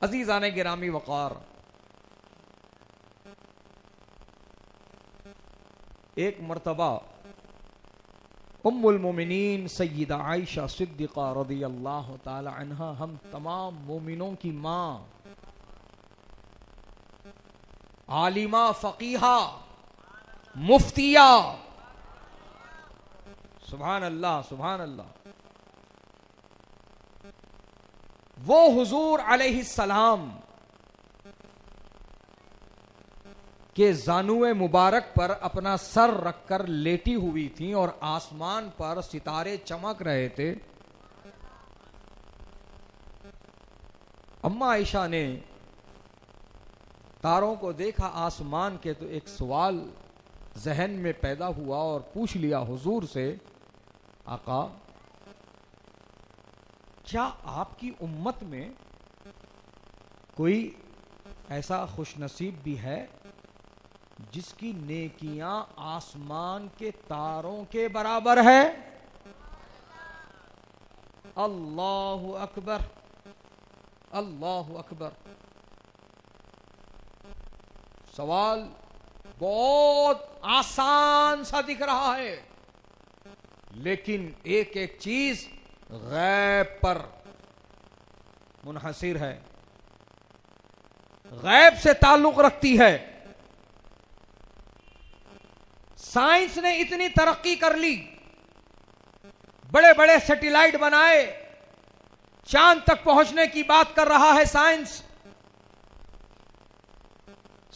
अजीजाने गिरामी वक़ार, एक मर्तबा उम्मुल मोमिनीन सय्यदा आयशा सिद्दीक़ा रज़ियल्लाहु ताला अन्हा, हम तमाम मोमिनों की मां, आलिमा, फ़क़ीहा, मुफ्तिया, सुभान अल्लाह सुभान अल्लाह, वो हुजूर अलैहिस्सलाम के जानुए मुबारक पर अपना सर रखकर लेटी हुई थी और आसमान पर सितारे चमक रहे थे। अम्मा आयशा ने तारों को देखा आसमान के, तो एक सवाल जहन में पैदा हुआ और पूछ लिया हुजूर से, आका क्या आपकी उम्मत में कोई ऐसा खुशनसीब भी है जिसकी नेकियां आसमान के तारों के बराबर है? अल्लाहु अकबर अल्लाहु अकबर। सवाल बहुत आसान सा दिख रहा है, लेकिन एक एक चीज गैब पर मुनहसिर है, गैब से ताल्लुक रखती है। साइंस ने इतनी तरक्की कर ली, बड़े बड़े सैटेलाइट बनाए, चांद तक पहुंचने की बात कर रहा है साइंस,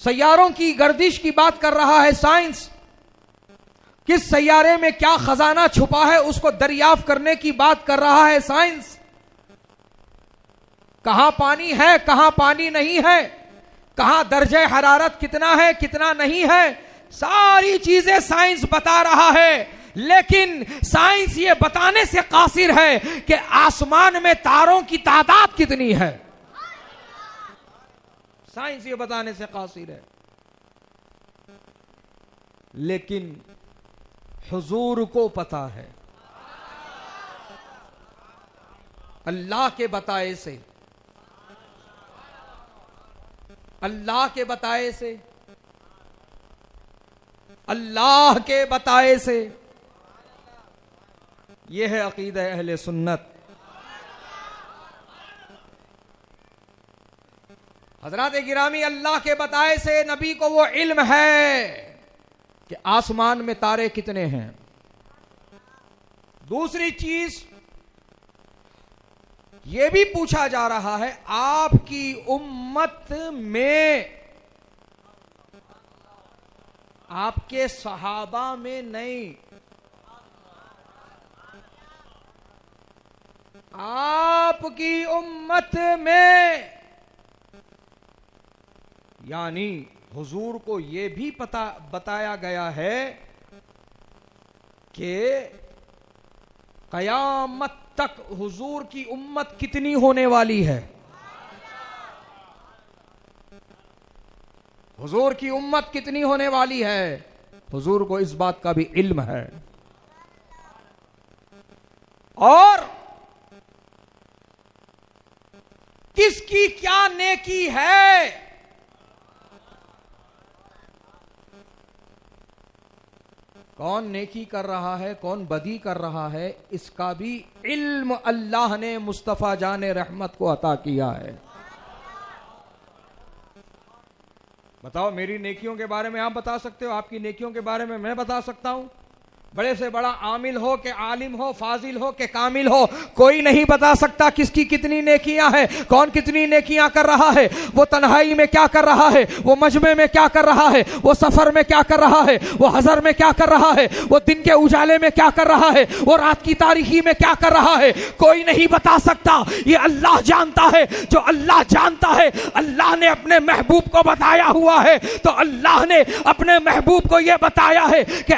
सैयारों की गर्दिश की बात कर रहा है साइंस, किस सैयारे में क्या खजाना छुपा है उसको दरियाफ्त करने की बात कर रहा है साइंस, कहां पानी है कहां पानी नहीं है, कहां दर्जे हरारत कितना है कितना नहीं है, सारी चीजें साइंस बता रहा है। लेकिन साइंस ये बताने से कासिर है कि आसमान में तारों की तादाद कितनी है, साइंस ये बताने से कासिर है। लेकिन हुजूर को पता है, अल्लाह के बताए से, अल्लाह के बताए से, अल्लाह के बताए से। यह है अकीदा अहले सुन्नत। हजरात गिरामी, अल्लाह के बताए से नबी को वो इल्म है कि आसमान में तारे कितने हैं। दूसरी चीज यह भी पूछा जा रहा है, आपकी उम्मत में, आपके सहाबा में नहीं, आपकी उम्मत में, यानी हुजूर को यह भी बताया गया है कि कयामत तक हुजूर की उम्मत कितनी होने वाली है। हुजूर की उम्मत कितनी होने वाली है, हुजूर को इस बात का भी इल्म है। और किसकी क्या नेकी है, कौन नेकी कर रहा है कौन बदी कर रहा है, इसका भी इल्म अल्लाह ने मुस्तफा जाने रहमत को अता किया है। बताओ, मेरी नेकियों के बारे में आप बता सकते हो, आपकी नेकियों के बारे में मैं बता सकता हूं? बड़े से बड़ा आमिल हो के आलिम हो, फाजिल हो के कामिल हो, कोई नहीं बता सकता किसकी कितनी नेकियां हैं, कौन कितनी नेकियां कर रहा है। वो तन्हाई में क्या कर रहा है, वो मजमे में क्या कर रहा है, वो सफर में क्या कर रहा है, वो हजर में क्या कर रहा है, वो दिन के उजाले में क्या कर रहा है, वो रात की तारीखी में क्या कर रहा है, कोई नहीं बता सकता। ये अल्लाह जानता है। जो अल्लाह जानता है, अल्लाह ने अपने महबूब को बताया हुआ है। तो अल्लाह ने अपने महबूब को यह बताया है कि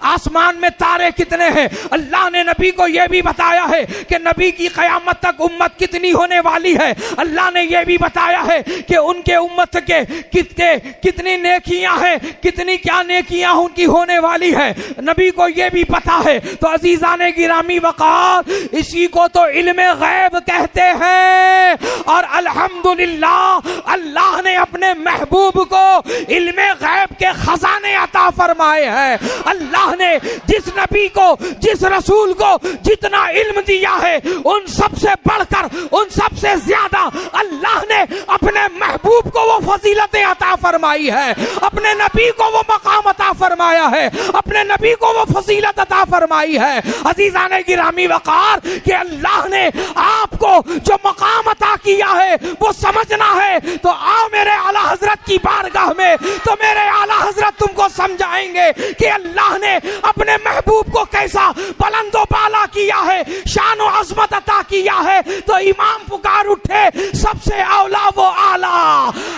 आसमान में तारे कितने हैं। अल्लाह ने नबी को यह भी बताया है कि नबी की क़यामत तक उम्मत कितनी होने वाली है। अल्लाह ने यह भी बताया है कि उनके उम्मत के कितनी नेकियां हैं, कितनी क्या नेकियां उनकी होने वाली है, नबी को यह भी पता है। तो अजीजाने गिरामी वक़ार, इसी को तो इल्मे गैब कहते हैं। और अल्हम्दुलिल्लाह अल्हम्दुलिल्लाह, अल्लाह ने अपने महबूब को इल्मे गैब के खजाने अता फरमाए हैं। अल्लाह ने जिस नबी को, जिस रसूल को जितना इल्म दिया है, उन सबसे बढ़कर, उन सबसे ज्यादा अल्लाह ने अपने महबूब को वो फजीलतें अता फरमाई है, अपने नबी को वो मकाम अता फरमाया है, अपने नबी को वो फजीलत अता फरमाई है। अजीजाने गिरामी वकार कि अल्लाह ने आपको जो मकाम अता किया है वो समझना है तो आओ मेरे आला हजरत की बारगाह में, तो मेरे आला हजरत तुमको समझाएंगे कि अल्लाह ने अपने महबूब को कैसा बुलंदो बाला किया है, शान और अजमत अता किया है। तो इमाम पुकार उठे, सबसे औला वो आला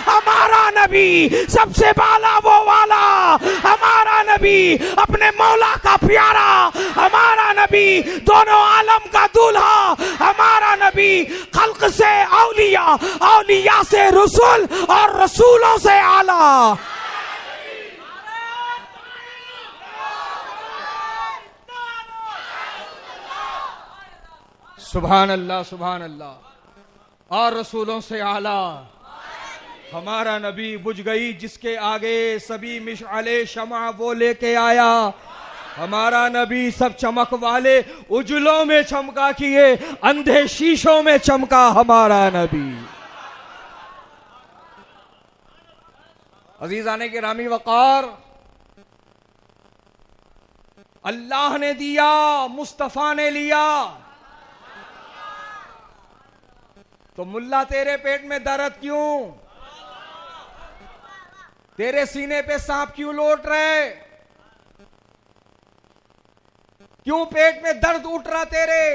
हमारा नबी, सबसे बाला वो वाला हमारा नबी, अपने मौला का प्यारा हमारा नबी, दोनों आलम का दूल्हा हमारा नबी, खल्क से औलिया, औलिया से रसूल और रसूलों से आला। सुभान अल्लाह, सुभान अल्लाह। और रसूलों से आला हमारा नबी, बुझ गई जिसके आगे सभी मिशअले शमा वो लेके आया। हमारा नबी सब चमक वाले उजलों में चमका किए, अंधे शीशों में चमका हमारा नबी। अजीजाने के रामी वकार, अल्लाह ने दिया, मुस्तफा ने लिया। तो मुल्ला तेरे पेट में दर्द क्यों? तेरे सीने पे सांप क्यों लौट रहे? क्यों पेट में दर्द उठ रहा तेरे?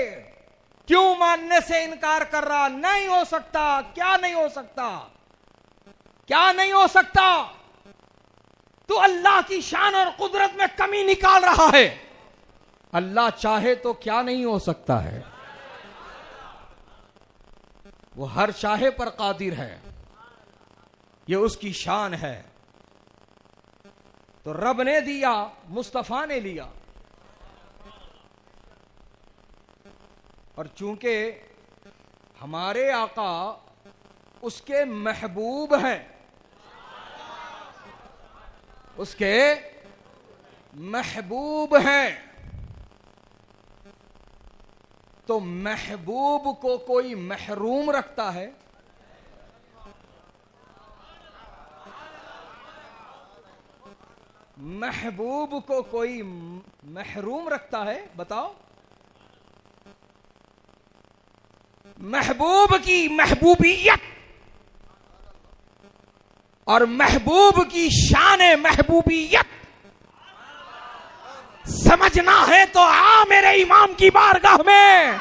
क्यों मानने से इनकार कर रहा? नहीं हो सकता। क्या नहीं हो सकता? क्या नहीं हो सकता? तू अल्लाह की शान और कुदरत में कमी निकाल रहा है। अल्लाह चाहे तो क्या नहीं हो सकता है? वो हर चाहे पर कादिर है, ये उसकी शान है। तो रब ने दिया, मुस्तफा ने लिया। और चूंकि हमारे आका उसके महबूब हैं, उसके महबूब हैं, तो महबूब को कोई महरूम रखता है? महबूब को कोई महरूम रखता है? बताओ। महबूब की महबूबियत और महबूब की शान महबूबियत समझना है तो आ मेरे इमाम की बारगाह में,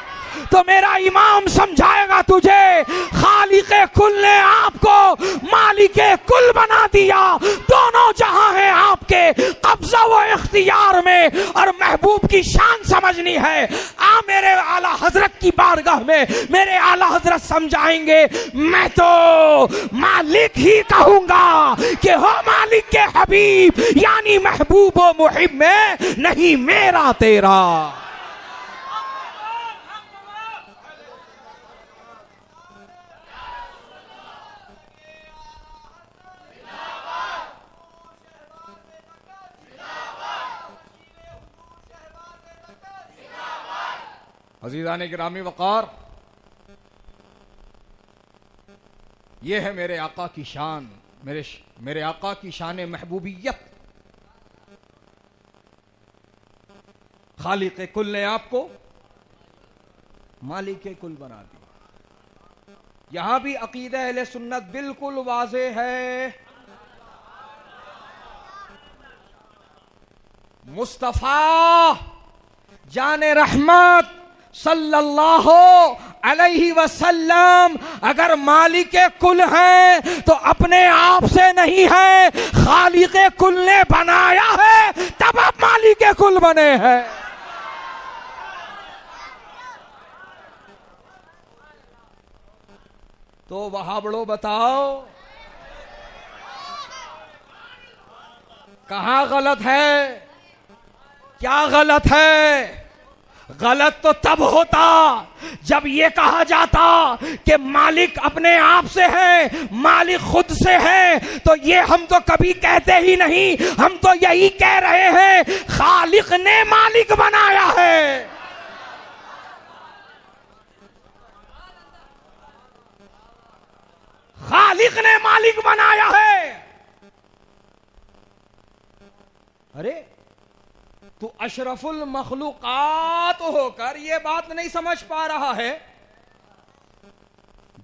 तो मेरा इमाम समझाएगा तुझे। खालिके कुल ने आपको मालिके कुल बना दिया, दोनों जहां हैं आपके कब्जा व इख्तियार में। और महबूब की शान समझनी है, आ मेरे आला हजरत की बारगाह में, मेरे आला हजरत समझाएंगे। मैं तो मालिक ही कहूंगा कि हो मालिक के हबीब, यानी महबूब व मुहिब में, नहीं मेरा तेरा। अज़ीज़ाने गिरामी वक़ार, ये है मेरे आका की शान, मेरे आका की शान महबूबियत। खालिक़े कुल ने आपको मालिके कुल बना दिया। यहां भी अकीदा अहले सुन्नत बिल्कुल वाज़े है। मुस्तफा जाने रहमत सल्लल्लाहु अलैहि वसल्लम अगर मालिके कुल हैं तो अपने आप से नहीं है, खालिके कुल ने बनाया है, तब आप मालिके कुल बने हैं। तो वहाबड़ो बताओ कहां गलत है? क्या गलत है? गलत तो तब होता जब ये कहा जाता कि मालिक अपने आप से है, मालिक खुद से है। तो ये हम तो कभी कहते ही नहीं, हम तो यही कह रहे हैं खालिक ने मालिक बनाया है। खालिक ने मालिक बनाया है। अरे तू अशरफुल मखलूकात होकर ये बात नहीं समझ पा रहा है,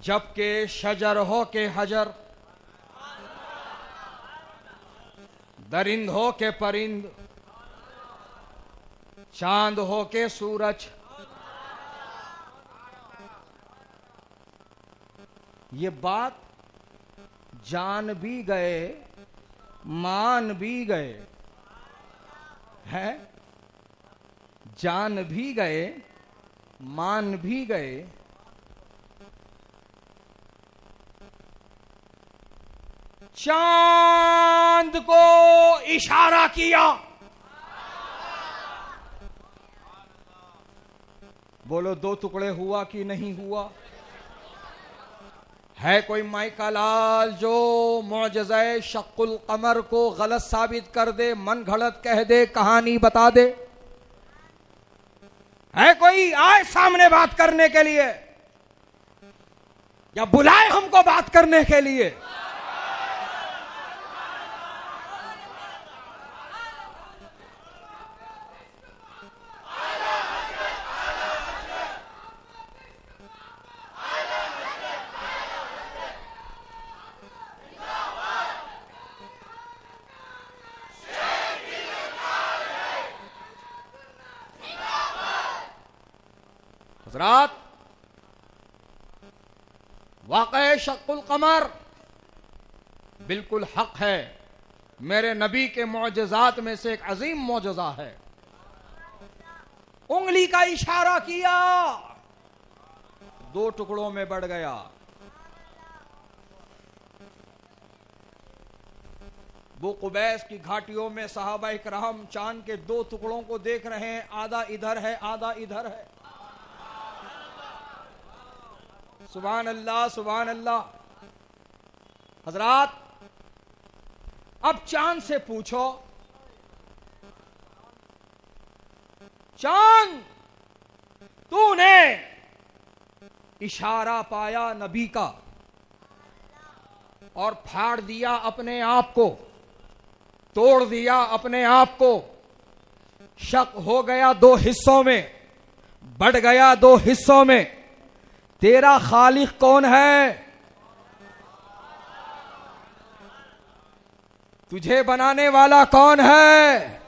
जबकि शजर हो के हजर, दरिंद हो के परिंद, चांद हो के सूरज, ये बात जान भी गए, मान भी गए है, जान भी गए, मान भी गए। चांद को इशारा किया, बोलो 2 टुकड़े हुआ कि नहीं हुआ? है कोई माइकालाल जो मुअजिज़े शक्कुल कमर को गलत साबित कर दे, मन घड़त कह दे, कहानी बता दे? है कोई आए सामने बात करने के लिए, या बुलाए हमको बात करने के लिए? हज़रात, वाक़ई शक्कुल कमर बिल्कुल हक है, मेरे नबी के मुअजिज़ात में से एक अजीम मुअजिज़ा है। उंगली का इशारा किया, 2 टुकड़ों में बढ़ गया। वो कुबैस की घाटियों में सहाबाए किराम चांद के 2 टुकड़ों को देख रहे हैं, आधा इधर है, आधा इधर है। सुभान अल्लाह, सुभान अल्लाह। हजरात, अब चांद से पूछो, चांद तूने इशारा पाया नबी का और फाड़ दिया अपने आप को, तोड़ दिया अपने आप को, शक हो गया 2 हिस्सों में, बढ़ गया 2 हिस्सों में। तेरा खालिक कौन है? तुझे बनाने वाला कौन है?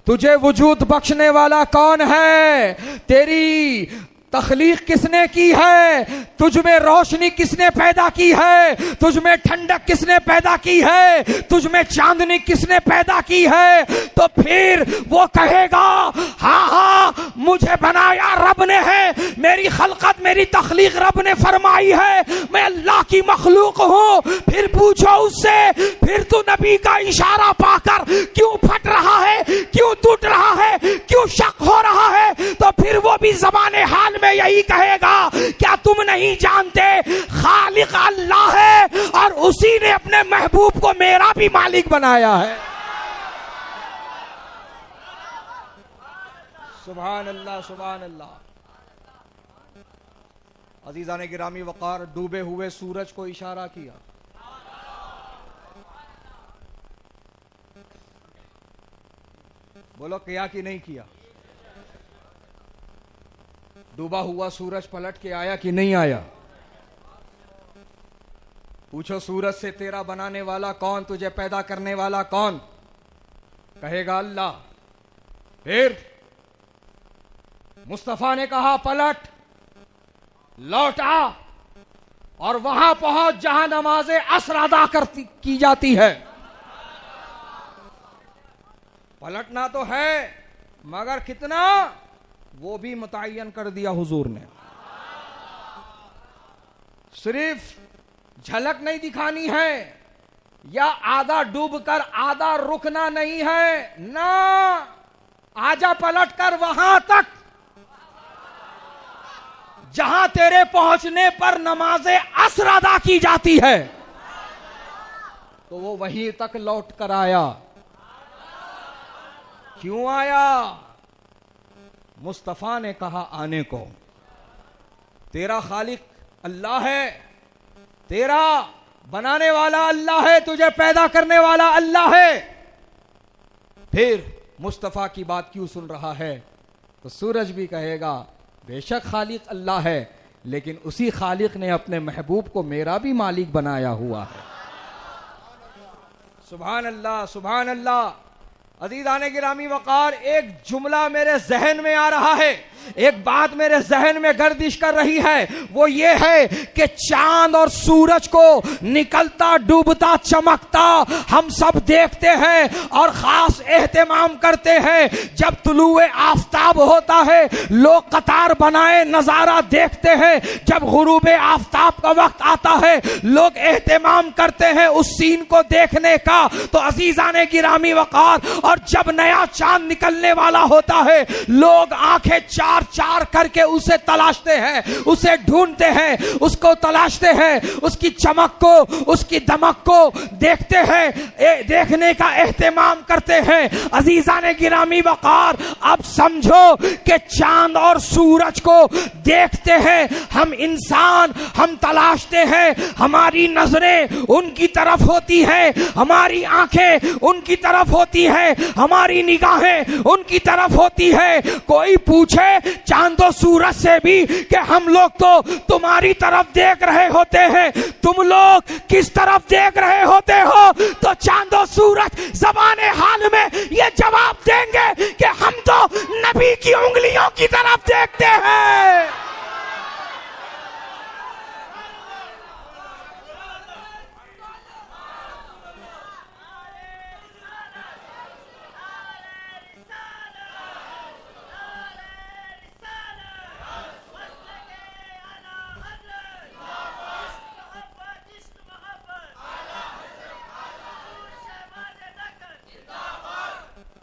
तुझे वजूद बख्शने वाला कौन है? तेरी तख्लीक किसने की है? तुझ में रोशनी किसने पैदा की है? तुझ में ठंडक किसने पैदा की है? तुझ में चांदनी किसने पैदा की है? तो फिर वो कहेगा हाँ हाँ मुझे बनाया रब ने है, मेरी खलकत मेरी तख्लीक रब ने फरमाई है, मैं अल्लाह की मखलूक हूं। फिर पूछो उससे, फिर तू नबी का इशारा पाकर क्यों फट रहा है, क्यों टूट रहा है, क्यों शक हो रहा है? तो फिर वो भी ज़बाने हाल में यही कहेगा, क्या तुम नहीं जानते खालिक अल्लाह है और उसी ने अपने महबूब को मेरा भी मालिक बनाया है। सुभान अल्लाह, सुभान अल्लाह। अजीज़ाने गिरामी वक़ार, डूबे हुए सूरज को इशारा किया, बोलो किया कि नहीं किया? डूबा हुआ सूरज पलट के आया कि नहीं आया? पूछो सूरज से तेरा बनाने वाला कौन, तुझे पैदा करने वाला कौन? कहेगा अल्लाह। फिर मुस्तफा ने कहा पलट, लौट आ और वहां पहुंच जहां नमाज़े असर अदा की जाती है। पलटना तो है, मगर कितना वो भी मुतय्यन कर दिया हुजूर ने। सिर्फ झलक नहीं दिखानी है, या आधा डूबकर आधा रुकना नहीं है ना, आजा पलट कर वहां तक जहां तेरे पहुंचने पर नमाज़े असर अदा की जाती है, तो वो वहीं तक लौट कर आया। क्यों आया? मुस्तफा ने कहा आने को। तेरा खालिक अल्लाह है, तेरा बनाने वाला अल्लाह है, तुझे पैदा करने वाला अल्लाह है, फिर मुस्तफा की बात क्यों सुन रहा है? तो सूरज भी कहेगा बेशक खालिक अल्लाह है, लेकिन उसी खालिक ने अपने महबूब को मेरा भी मालिक बनाया हुआ है। सुभान अल्लाह, सुभान अल्लाह। अज़ीज़ाने गिरामी वक़ार, एक जुमला मेरे जहन में आ रहा है, एक बात मेरे जहन में गर्दिश कर रही है, वो ये है कि चांद और सूरज को निकलता डूबता चमकता हम सब देखते हैं और खास एहतमाम करते हैं जब तुलुए आफताब होता है, लोग कतार बनाए नजारा देखते हैं। जब गुरूबे आफताब का वक्त आता है, लोग एहतमाम करते हैं उस सीन को देखने का। तो अज़ीज़ाने गिरामी वक़ार, और जब नया चांद निकलने वाला होता है, लोग आंखें चार चार करके उसे तलाशते हैं, उसे ढूंढते हैं, उसको तलाशते हैं, उसकी चमक को, उसकी दमक को देखते हैं, देखने का एहतमाम करते हैं। अज़ीज़ाने गिरामी वक़ार, अब समझो कि चांद और सूरज को देखते हैं हम इंसान, हम तलाशते हैं, हमारी नजरें उनकी तरफ होती है, हमारी आंखें उनकी तरफ होती है, हमारी निगाहें उनकी तरफ होती है। कोई पूछे चांदो सूरज से भी कि हम लोग तो तुम्हारी तरफ देख रहे होते हैं, तुम लोग किस तरफ देख रहे होते हो? तो चांदो सूरज ज़बाने हाल में ये जवाब देंगे कि हम तो नबी की उंगलियों की तरफ देखते हैं।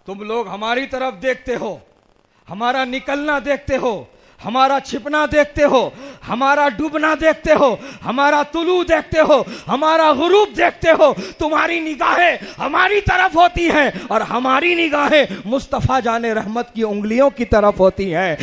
तुम लोग हमारी तरफ देखते हो, हमारा निकलना देखते हो, हमारा छिपना देखते हो, हमारा डूबना देखते हो, हमारा तुलू देखते हो, हमारा गुरूब देखते हो। तुम्हारी निगाहें हमारी तरफ होती हैं और हमारी निगाहें मुस्तफा जाने रहमत की उंगलियों की तरफ होती हैं।